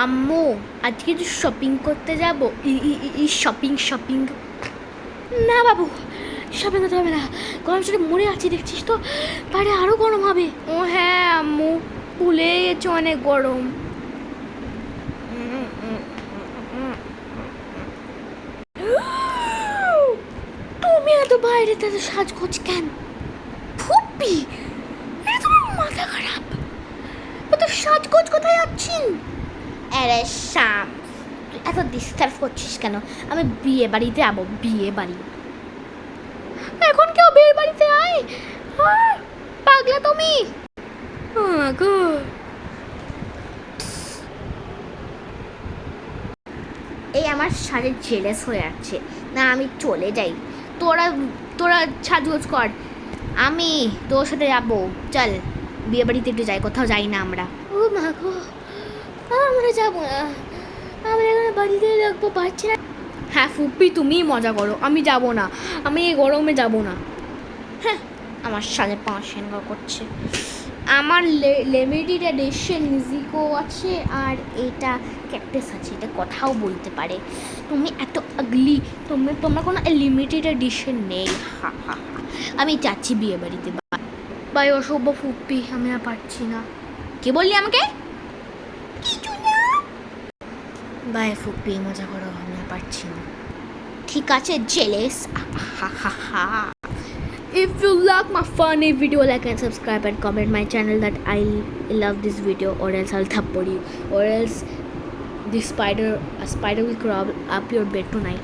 আম্মু আজকে তো শপিং করতে যাবো। শপিং না বাবু, শপিং করতে হবে না, গরম চলে মরে আছি, দেখছিস তো, বাইরে আরও গরম হবে। ও হ্যাঁ আম্মু, ভুলে গেছো অনেক গরম। তুমি এত বাইরে এত সাজগোজ কেন? ফুপি, এটা তোমার মাথা খারাপ, এত সাজগোজ কোথায় যাচ্ছেন? আরে শাম, এত ডিস্টার্ব করছিস কেন? আমি বিয়ে বাড়িতে যাবো, বিয়ে বাড়ি। এখন কেউ বিয়ে বাড়িতে আয়? পাগলা তুমি। গো এই আমার সাজে জেলেস হয়ে যাচ্ছে না, আমি চলে যাই। তোরা তোরা সাজগোজ কর, আমি তোর সাথে যাবো। চল বিয়ে বাড়িতে একটু যাই, কোথাও যাই না আমরা। ও মা গো, আমরা যাবো না, আমরা এখানে বাড়িতে রাখবো, পারছি না। হ্যাঁ ফুপি, তুমিই মজা করো, আমি যাব না, আমি এই গরমে যাব না। হ্যাঁ, আমার সাথে পাঁচশো করছে। আমার লিমিটেড এডিশন মিউজিকও আছে, আর এটা ক্যাকটাস আছে, এটা কথাও বলতে পারে। তুমি এত আগলি, তোমার কোনো লিমিটেড এডিশন নেই। হা হা হা, আমি যাচ্ছি বিয়ে বাড়িতে। বাই অসভ্য ফুপি, আমি আর পারছি না। কে বললি আমাকে? কিছু না। বাই ফুপি, মজা করো, আমি আর পারছি না। ঠিক আছে, জেলেস। হা হা হা। If you like my funny video, like and subscribe and comment my channel that I love this video, or else I'll thappad you, or else a spider will crawl up your bed tonight.